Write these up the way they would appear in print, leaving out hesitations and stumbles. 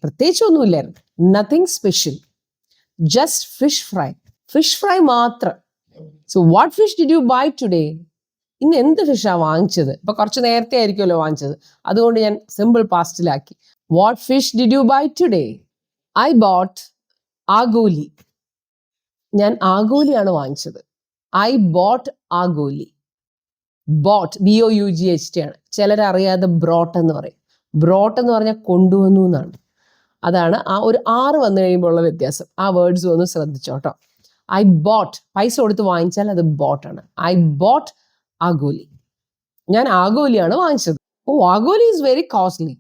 പ്രത്യേകിച്ച് ഒന്നുമില്ലായിരുന്നു. Nothing special, just fish fry. Fish fry മാത്രം. So what fish did you buy today? ഇന്ന് എന്ത് ഫിഷാ വാങ്ങിച്ചത്? ഇപ്പൊ കുറച്ച് നേരത്തെ ആയിരിക്കുമല്ലോ വാങ്ങിച്ചത്, അതുകൊണ്ട് ഞാൻ സിമ്പിൾ പാസ്റ്റിലാക്കി. What fish did you buy today? I bought ആഗോലി. ഞാൻ ആഗോലിയാണ് വാങ്ങിച്ചത്. ഐ ബോട്ട് ആഗോലി. ബോട്ട് BOUGHT ആണ്. ചിലരറിയാതെ ബ്രോട്ട് എന്ന് പറയും. ബ്രോട്ട് എന്ന് പറഞ്ഞാൽ കൊണ്ടുവന്നു എന്നാണ്. അതാണ് ആ ഒരു 6 വന്നു കഴിയുമ്പോൾ ഉള്ള വ്യത്യാസം. ആ വേർഡ്സ് ഒന്ന് ശ്രദ്ധിച്ചോട്ടോ. ഐ ബോട്ട്, പൈസ കൊടുത്ത് വാങ്ങിച്ചാൽ അത് ബോട്ടാണ്. ഐ ബോട്ട് ആഗോലി. ഞാൻ ആഗോലിയാണ് വാങ്ങിച്ചത്. ആഗോലി is very costly,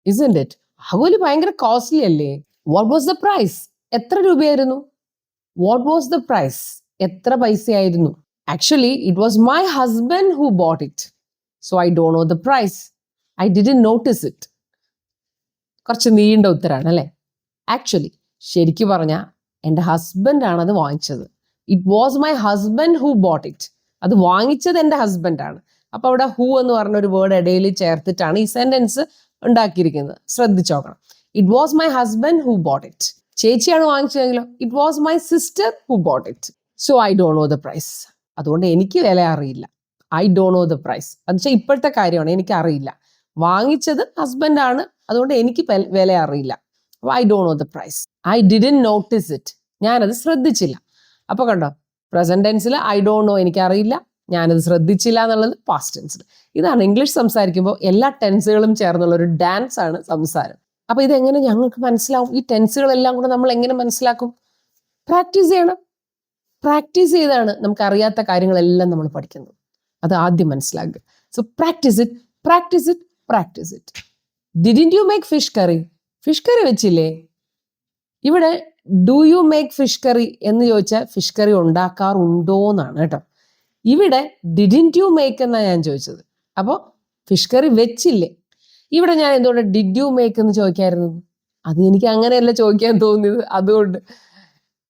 isn't it? ആഗോലി ഭയങ്കര കോസ്റ്റ്ലി അല്ലേ? What was the price? എത്ര രൂപയായിരുന്നു? What was the price? എത്ര പൈസയായിരുന്നു? Actually it was my husband who bought it, so I don't know the price. I didn't notice it. കുറച്ച് നീണ്ട ഉത്തരാണ് അല്ലേ? ആക്ച്വലി ശരിക്കും പറഞ്ഞാൽ എൻ്റെ ഹസ്ബൻഡാണ് അത് വാങ്ങിച്ചത്. It was my husband who bought it. അത് വാങ്ങിച്ചത് എൻ്റെ ഹസ്ബൻഡാണ്. അപ്പോൾ അവിടെ ഹൂ എന്ന് പറഞ്ഞൊരു വേർഡ് ഇടയിൽ ചേർത്തിട്ടാണ് ഈ സെന്റൻസ് ഉണ്ടാക്കിയിരിക്കുന്നത്. ശ്രദ്ധിച്ചോക്കണം. It was my husband who bought it. ചേച്ചിയാണ് വാങ്ങിച്ചതെങ്കിലോ it was my sister who bought it, so I don't know the price. അതുകൊണ്ട് എനിക്ക് വില അറിയില്ല. I don't know the price എന്ന് വെച്ചാൽ ഇപ്പോഴത്തെ കാര്യമാണ്, എനിക്ക് അറിയില്ല. വാങ്ങിച്ചത് ഹസ്ബൻഡാണ്, അതുകൊണ്ട് എനിക്ക് വില അറിയില്ല. I don't know the price. I didn't notice it. ഞാനത് ശ്രദ്ധിച്ചില്ല. അപ്പൊ കണ്ടോ, പ്രസന്റ് ടെൻസിൽ ഐ ഡോണ്ട് നോ, എനിക്കറിയില്ല, ഞാനത് ശ്രദ്ധിച്ചില്ല എന്നുള്ളത് പാസ്റ്റ് ടെൻസിൽ. ഇതാണ് ഇംഗ്ലീഷ് സംസാരിക്കുമ്പോൾ എല്ലാ ടെൻസുകളും ചേർന്നുള്ള ഒരു ഡാൻസ് ആണ് സംസാരം. അപ്പൊ ഇതെങ്ങനെ ഞങ്ങൾക്ക് മനസ്സിലാവും? ഈ ടെൻസുകളെല്ലാം കൂടെ നമ്മൾ എങ്ങനെ മനസ്സിലാക്കും? പ്രാക്ടീസ് ചെയ്യണം. പ്രാക്ടീസ് ചെയ്താണ് നമുക്ക് അറിയാത്ത കാര്യങ്ങളെല്ലാം നമ്മൾ പഠിക്കുന്നത്. അത് ആദ്യം മനസ്സിലാക്കുക. So practice it, practice it, practice it. Didn't you make fish curry? Fish curry വെച്ചില്ലേ? ഇവിടെ do you make fish curry എന്ന് ചോദിച്ചാൽ ഫിഷ് കറി ഉണ്ടാക്കാറുണ്ടോ എന്നാണ് കേട്ടോ. ഇവിടെ ഡിഡിന്റ് യു മേക്ക് എന്നാണ് ഞാൻ ചോദിച്ചത്. അപ്പോൾ ഫിഷ് കറി വെച്ചില്ലേ? ഇവിടെ ഞാൻ എന്തുകൊണ്ട് ഡിഡ് യു മേക്ക് എന്ന് ചോദിക്കായിരുന്നു? അത് എനിക്ക് അങ്ങനെയല്ല ചോദിക്കാൻ തോന്നിയത്. അതുകൊണ്ട്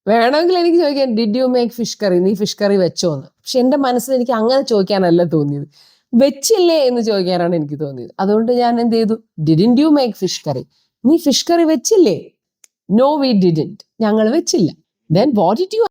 വേണമെങ്കിൽ എനിക്ക് ചോദിക്കാൻ did you make fish curry, നീ ഫിഷ് കറി വെച്ചോ എന്ന്. പക്ഷെ എൻ്റെ മനസ്സിൽ എനിക്ക് അങ്ങനെ ചോദിക്കാനല്ല തോന്നിയത്, വെച്ചില്ലേ എന്ന് ചോദിക്കാനാണ് എനിക്ക് തോന്നിയത്. അതുകൊണ്ട് ഞാൻ എന്ത് ചെയ്തു? Didn't you make fish curry? നീ ഫിഷ് കറി വെച്ചില്ലേ? നോ വി ഡിഡിന്റ്, ഞങ്ങൾ വെച്ചില്ല. Then what did you